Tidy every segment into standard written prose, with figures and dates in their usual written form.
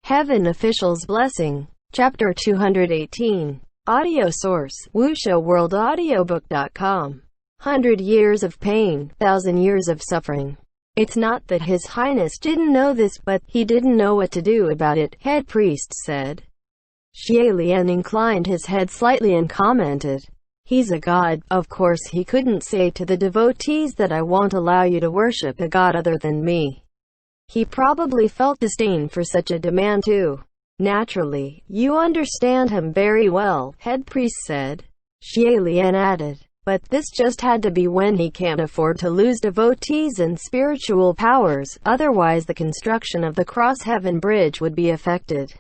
Heaven Official's Blessing. Chapter 218. Audio source: WuXiaWorldAudiobook.com. 100 years of pain, 1,000 years of suffering. It's not that His Highness didn't know this, but he didn't know what to do about it, head priest said. Xie Lian inclined his head slightly and commented, "He's a god. Of course he couldn't say to the devotees that I won't allow you to worship a god other than me. He probably felt disdain for such a demand too. Naturally, you understand him very well," head priest said. Xie Lian added, "But this just had to be when he can't afford to lose devotees and spiritual powers, otherwise the construction of the Cross-Heaven Bridge would be affected."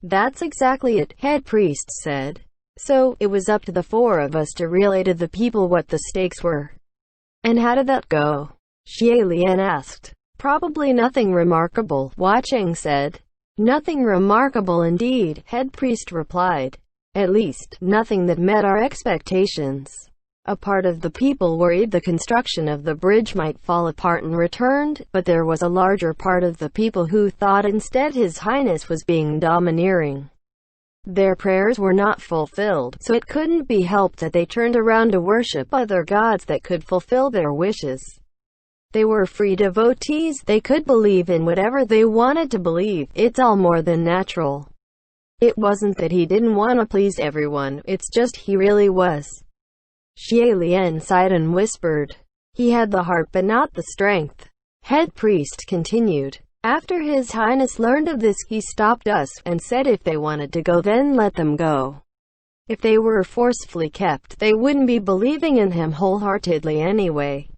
"That's exactly it," head priest said. "So, it was up to the four of us to relay to the people what the stakes were." "And how did that go?" Xie Lian asked. "Probably nothing remarkable," Hua Cheng said. "Nothing remarkable indeed," head priest replied. "At least, nothing that met our expectations. A part of the people worried the construction of the bridge might fall apart and returned, but there was a larger part of the people who thought instead His Highness was being domineering. Their prayers were not fulfilled, so it couldn't be helped that they turned around to worship other gods that could fulfill their wishes. They were free devotees, they could believe in whatever they wanted to believe. It's all more than natural. It wasn't that he didn't want to please everyone, it's just he really was." Xie Lian sighed and whispered, "He had the heart but not the strength." Head priest continued, "After His Highness learned of this, he stopped us, and said if they wanted to go then let them go. If they were forcefully kept, they wouldn't be believing in him wholeheartedly anyway."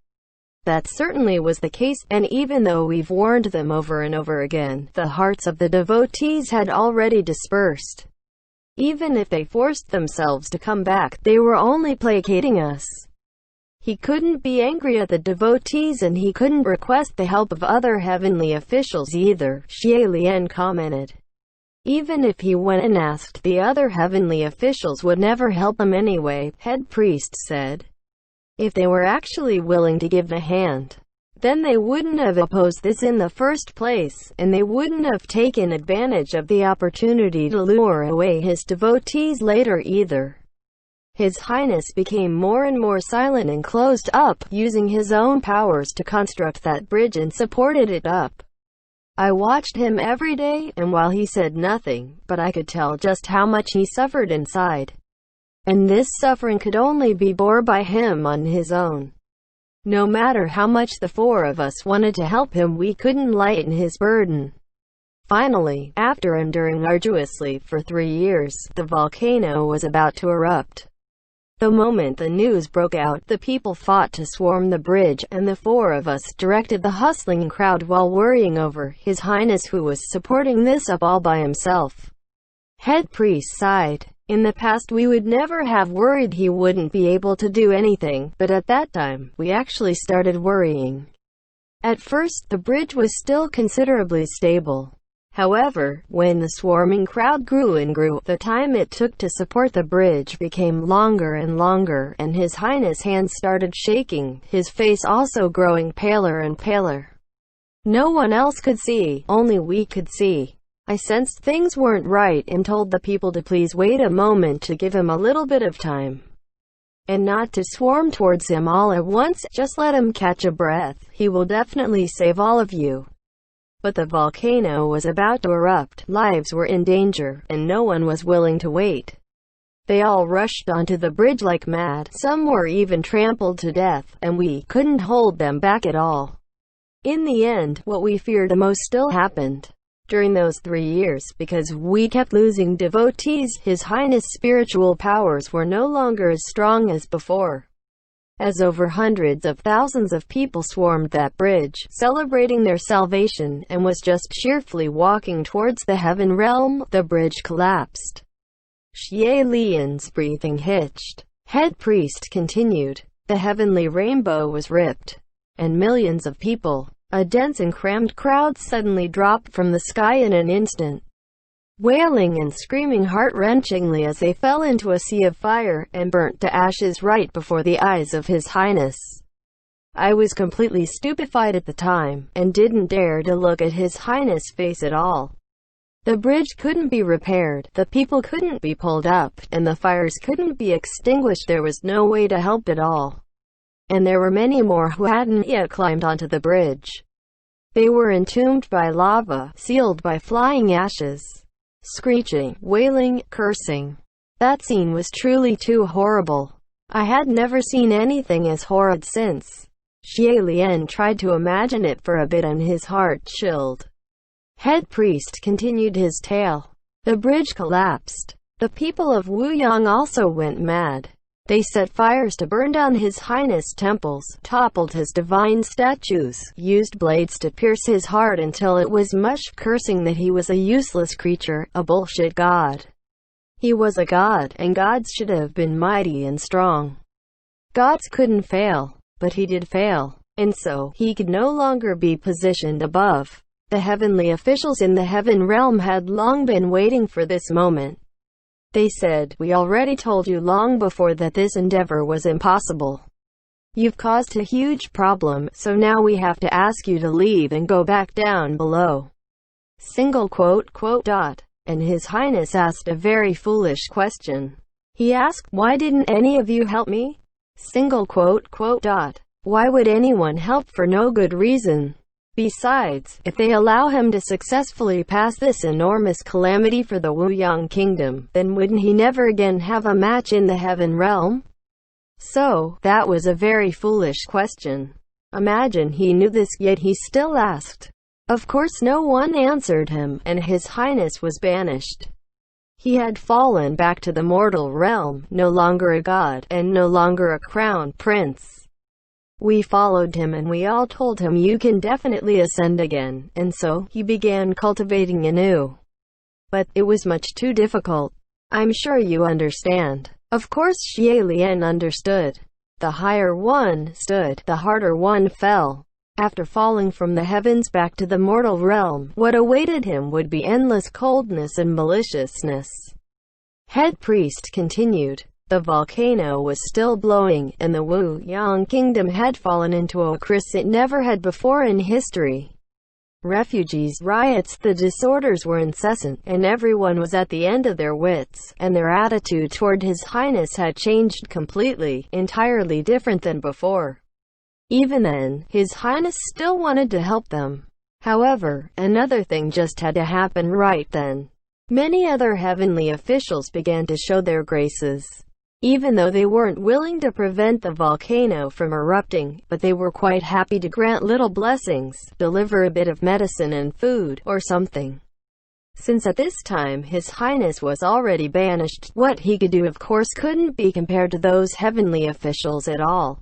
That certainly was the case, and even though we've warned them over and over again, the hearts of the devotees had already dispersed. Even if they forced themselves to come back, they were only placating us. He couldn't be angry at the devotees and he couldn't request the help of other heavenly officials either, Xie Lian commented. Even if he went and asked, the other heavenly officials would never help him anyway, head priest said. If they were actually willing to give a hand, then they wouldn't have opposed this in the first place, and they wouldn't have taken advantage of the opportunity to lure away his devotees later either. His Highness became more and more silent and closed up, using his own powers to construct that bridge and supported it up. I watched him every day, and while he said nothing, but I could tell just how much he suffered inside. And this suffering could only be borne by him on his own. No matter how much the four of us wanted to help him, we couldn't lighten his burden. Finally, after enduring arduously for 3 years, the volcano was about to erupt. The moment the news broke out, the people fought to swarm the bridge, and the four of us directed the hustling crowd while worrying over His Highness, who was supporting this up all by himself. Head priest sighed. In the past we would never have worried he wouldn't be able to do anything, but at that time, we actually started worrying. At first, the bridge was still considerably stable. However, when the swarming crowd grew and grew, the time it took to support the bridge became longer and longer, and His Highness' hands started shaking, his face also growing paler and paler. No one else could see, only we could see. I sensed things weren't right and told the people to please wait a moment, to give him a little bit of time. And not to swarm towards him all at once, just let him catch a breath, he will definitely save all of you. But the volcano was about to erupt, lives were in danger, and no one was willing to wait. They all rushed onto the bridge like mad, some were even trampled to death, and we couldn't hold them back at all. In the end, what we feared the most still happened. During those 3 years, because we kept losing devotees, His Highness' spiritual powers were no longer as strong as before. As over hundreds of thousands of people swarmed that bridge, celebrating their salvation, and was just cheerfully walking towards the heaven realm, the bridge collapsed. Xie Lian's breathing hitched. Head priest continued, "The heavenly rainbow was ripped, and millions of people, a dense and crammed crowd, suddenly dropped from the sky in an instant, wailing and screaming heart-wrenchingly as they fell into a sea of fire, and burnt to ashes right before the eyes of His Highness. I was completely stupefied at the time, and didn't dare to look at His Highness' face at all. The bridge couldn't be repaired, the people couldn't be pulled up, and the fires couldn't be extinguished. There was no way to help at all. And there were many more who hadn't yet climbed onto the bridge. They were entombed by lava, sealed by flying ashes, screeching, wailing, cursing. That scene was truly too horrible. I had never seen anything as horrid since. Xie Lian tried to imagine it for a bit and his heart chilled. Head priest continued his tale. The bridge collapsed. The people of Wuyang also went mad. They set fires to burn down His Highness' temples, toppled his divine statues, used blades to pierce his heart until it was mush, cursing that he was a useless creature, a bullshit god. He was a god, and gods should have been mighty and strong. Gods couldn't fail, but he did fail, and so, he could no longer be positioned above. The heavenly officials in the heaven realm had long been waiting for this moment. They said, "We already told you long before that this endeavor was impossible. You've caused a huge problem, so now we have to ask you to leave and go back down below." And His Highness asked a very foolish question. He asked, "Why didn't any of you help me?" Why would anyone help for no good reason? Besides, if they allow him to successfully pass this enormous calamity for the Wuyang kingdom, then wouldn't he never again have a match in the heaven realm? So, that was a very foolish question. Imagine he knew this, yet he still asked. Of course no one answered him, and His Highness was banished. He had fallen back to the mortal realm, no longer a god, and no longer a crown prince. We followed him and we all told him, "You can definitely ascend again," and so, he began cultivating anew. But, it was much too difficult. I'm sure you understand. Of course Xie Lian understood. The higher one stood, the harder one fell. After falling from the heavens back to the mortal realm, what awaited him would be endless coldness and maliciousness. Head priest continued. The volcano was still blowing, and the Wuyang kingdom had fallen into a crisis it never had before in history. Refugees, riots, the disorders were incessant, and everyone was at the end of their wits, and their attitude toward His Highness had changed completely, entirely different than before. Even then, His Highness still wanted to help them. However, another thing just had to happen right then. Many other heavenly officials began to show their graces. Even though they weren't willing to prevent the volcano from erupting, but they were quite happy to grant little blessings, deliver a bit of medicine and food, or something. Since at this time His Highness was already banished, what he could do of course couldn't be compared to those heavenly officials at all.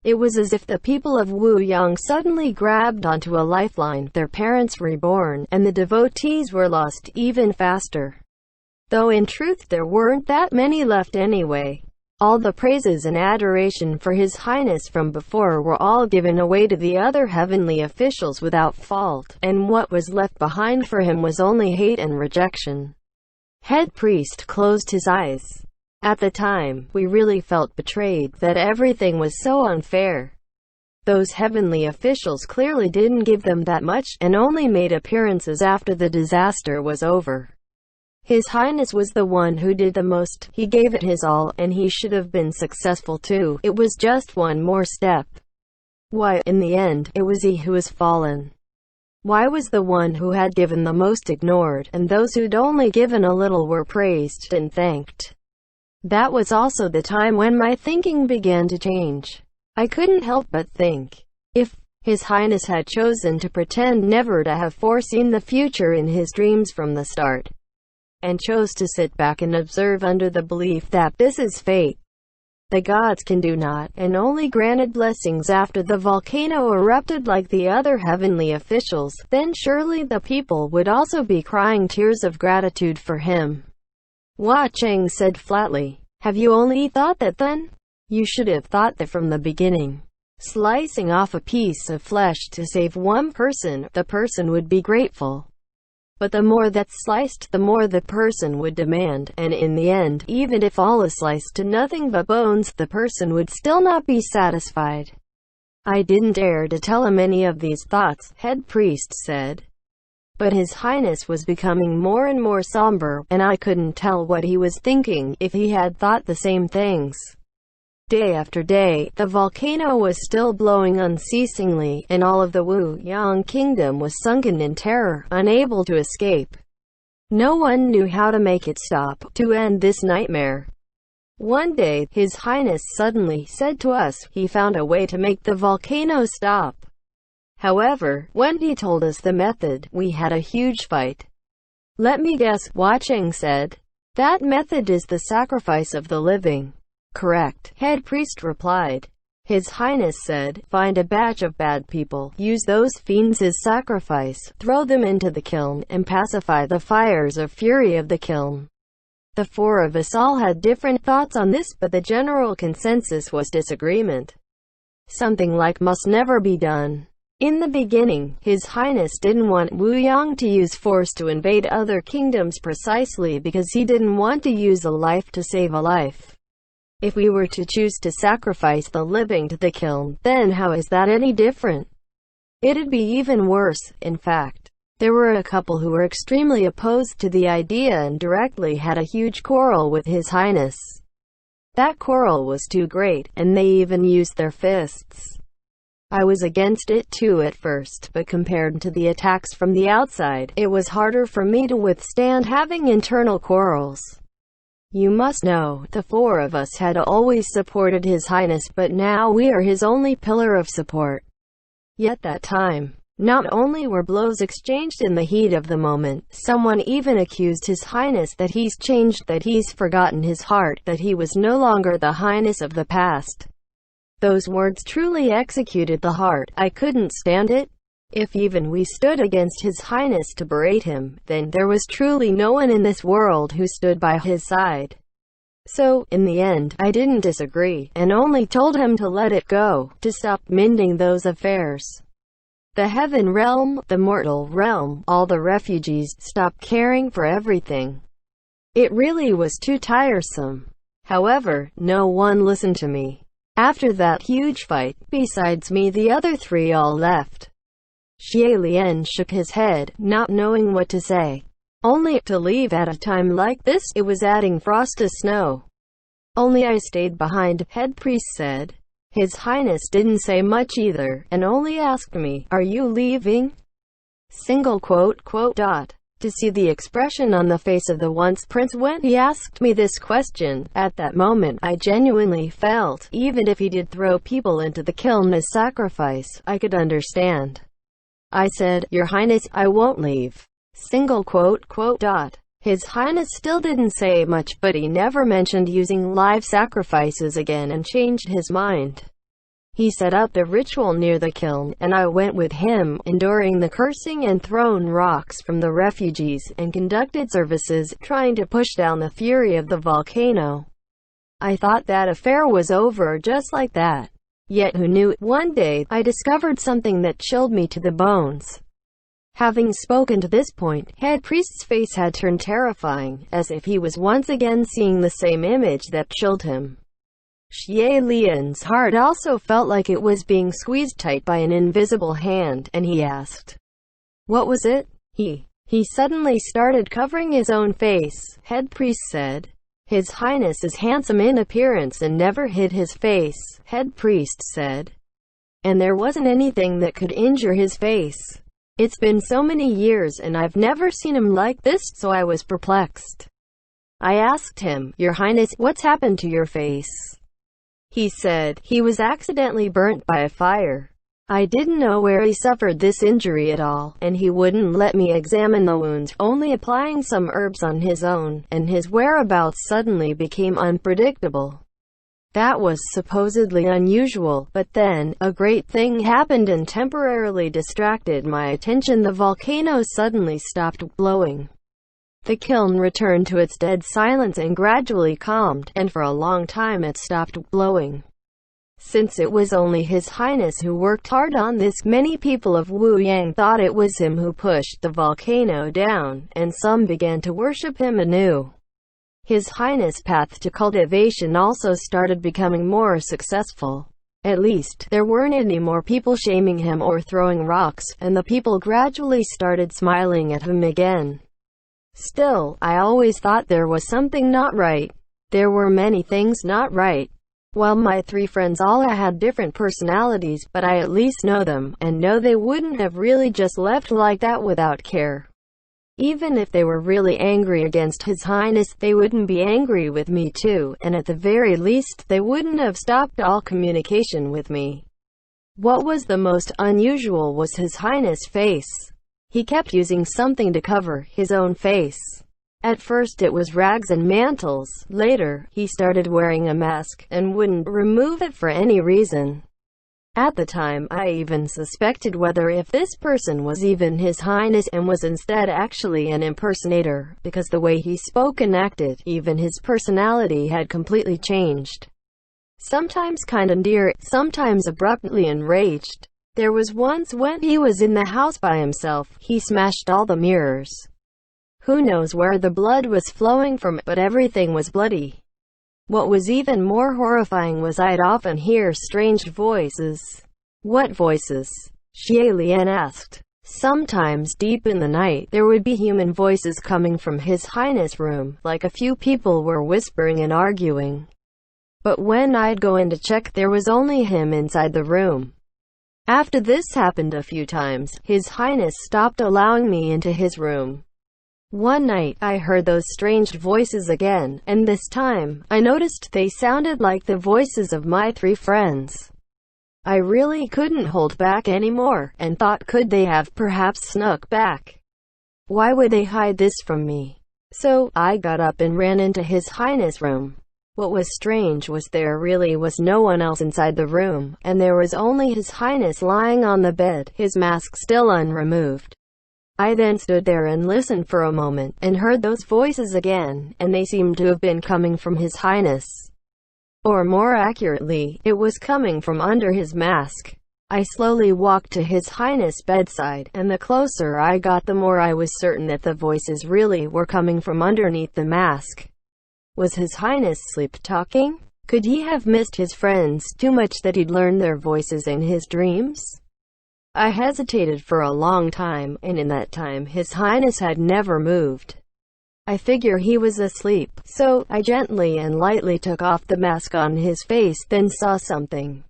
It was as if the people of Wuyang suddenly grabbed onto a lifeline, their parents reborn, and the devotees were lost even faster. Though in truth there weren't that many left anyway. All the praises and adoration for His Highness from before were all given away to the other heavenly officials without fault, and what was left behind for him was only hate and rejection. Head priest closed his eyes. At the time, we really felt betrayed, that everything was so unfair. Those heavenly officials clearly didn't give them that much, and only made appearances after the disaster was over. His Highness was the one who did the most. He gave it his all, and he should have been successful too. It was just one more step. Why, in the end, it was he who was fallen. Why was the one who had given the most ignored, and those who'd only given a little were praised and thanked? That was also the time when my thinking began to change. I couldn't help but think, if His Highness had chosen to pretend never to have foreseen the future in his dreams from the start, and chose to sit back and observe under the belief that this is fate, the gods can do naught, and only granted blessings after the volcano erupted like the other heavenly officials, then surely the people would also be crying tears of gratitude for him. Hua Cheng said flatly, "Have you only thought that then? You should have thought that from the beginning. Slicing off a piece of flesh to save one person, the person would be grateful. But the more that's sliced, the more the person would demand, and in the end, even if all is sliced to nothing but bones, the person would still not be satisfied." I didn't dare to tell him any of these thoughts, head priest said. But His Highness was becoming more and more somber, and I couldn't tell what he was thinking, if he had thought the same things. Day after day, the volcano was still blowing unceasingly, and all of the Wu Yang kingdom was sunken in terror, unable to escape. No one knew how to make it stop, to end this nightmare. One day, His Highness suddenly said to us, he found a way to make the volcano stop. However, when he told us the method, we had a huge fight. Let me guess, Hua Cheng said. That method is the sacrifice of the living. Correct, head priest replied. His Highness said, find a batch of bad people, use those fiends as sacrifice, throw them into the kiln, and pacify the fires of fury of the kiln. The four of us all had different thoughts on this, but the general consensus was disagreement. Something like must never be done. In the beginning, His Highness didn't want Wu Yang to use force to invade other kingdoms precisely because he didn't want to use a life to save a life. If we were to choose to sacrifice the living to the kiln, then how is that any different? It'd be even worse. In fact, there were a couple who were extremely opposed to the idea and directly had a huge quarrel with His Highness. That quarrel was too great, and they even used their fists. I was against it too at first, but compared to the attacks from the outside, it was harder for me to withstand having internal quarrels. You must know, the four of us had always supported His Highness, but now we are his only pillar of support. Yet that time, not only were blows exchanged in the heat of the moment, someone even accused His Highness that he's changed, that he's forgotten his heart, that he was no longer the Highness of the past. Those words truly executed the heart. I couldn't stand it. If even we stood against His Highness to berate him, then there was truly no one in this world who stood by his side. So, in the end, I didn't disagree, and only told him to let it go, to stop mending those affairs. The heaven realm, the mortal realm, all the refugees, stopped caring for everything. It really was too tiresome. However, no one listened to me. After that huge fight, besides me the other three all left. Xie Lian shook his head, not knowing what to say. Only to leave at a time like this, it was adding frost to snow. Only I stayed behind, head priest said. His Highness didn't say much either, and only asked me, are you leaving? To see the expression on the face of the once prince when he asked me this question, at that moment I genuinely felt, even if he did throw people into the kiln as sacrifice, I could understand. I said, Your Highness, I won't leave. His Highness still didn't say much, but he never mentioned using live sacrifices again and changed his mind. He set up the ritual near the kiln, and I went with him, enduring the cursing and thrown rocks from the refugees, and conducted services, trying to push down the fury of the volcano. I thought that affair was over just like that. Yet who knew, one day, I discovered something that chilled me to the bones. Having spoken to this point, head priest's face had turned terrifying, as if he was once again seeing the same image that chilled him. Xie Lian's heart also felt like it was being squeezed tight by an invisible hand, and he asked, what was it? He suddenly started covering his own face, head priest said. His Highness is handsome in appearance and never hid his face, head priest said. And there wasn't anything that could injure his face. It's been so many years and I've never seen him like this, so I was perplexed. I asked him, Your Highness, what's happened to your face? He said, he was accidentally burnt by a fire. I didn't know where he suffered this injury at all, and he wouldn't let me examine the wounds, only applying some herbs on his own, and his whereabouts suddenly became unpredictable. That was supposedly unusual, but then, a great thing happened and temporarily distracted my attention. The volcano suddenly stopped blowing. The kiln returned to its dead silence and gradually calmed, and for a long time it stopped blowing. Since it was only His Highness who worked hard on this, many people of Wu Yang thought it was him who pushed the volcano down, and some began to worship him anew. His Highness' path to cultivation also started becoming more successful. At least, there weren't any more people shaming him or throwing rocks, and the people gradually started smiling at him again. Still, I always thought there was something not right. There were many things not right. While my three friends all had different personalities, but I at least know them, and know they wouldn't have really just left like that without care. Even if they were really angry against His Highness, they wouldn't be angry with me too, and at the very least, they wouldn't have stopped all communication with me. What was the most unusual was His Highness' face. He kept using something to cover his own face. At first it was rags and mantles. Later, he started wearing a mask, and wouldn't remove it for any reason. At the time, I even suspected whether if this person was even His Highness and was instead actually an impersonator, because the way he spoke and acted, even his personality had completely changed. Sometimes kind of endearing, sometimes abruptly enraged. There was once when he was in the house by himself, he smashed all the mirrors. Who knows where the blood was flowing from, but everything was bloody. What was even more horrifying was I'd often hear strange voices. What voices? Xie Lian asked. Sometimes deep in the night, there would be human voices coming from His Highness' room, like a few people were whispering and arguing. But when I'd go in to check, there was only him inside the room. After this happened a few times, His Highness stopped allowing me into his room. One night, I heard those strange voices again, and this time, I noticed they sounded like the voices of my three friends. I really couldn't hold back anymore, and thought, could they have perhaps snuck back? Why would they hide this from me? So, I got up and ran into His Highness' room. What was strange was there really was no one else inside the room, and there was only His Highness lying on the bed, his mask still unremoved. I then stood there and listened for a moment, and heard those voices again, and they seemed to have been coming from His Highness. Or more accurately, it was coming from under his mask. I slowly walked to His Highness' bedside, and the closer I got the more I was certain that the voices really were coming from underneath the mask. Was His Highness sleep-talking? Could he have missed his friends too much that he'd learned their voices in his dreams? I hesitated for a long time, and in that time His Highness had never moved. I figure he was asleep, so I gently and lightly took off the mask on his face, then saw something.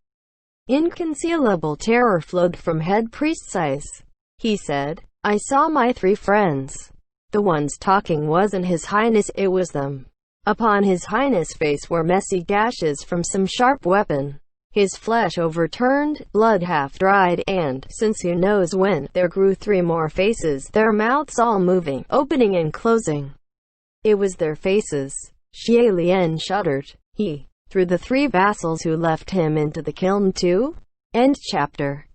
Inconcealable terror flowed from head priest's eyes. He said, I saw my three friends. The ones talking wasn't His Highness, it was them. Upon His Highness' face were messy gashes from some sharp weapon. His flesh overturned, blood half-dried, and, since who knows when, there grew three more faces, their mouths all moving, opening and closing. It was their faces. Xie Lian shuddered. He threw the three vassals who left him into the kiln too? End chapter.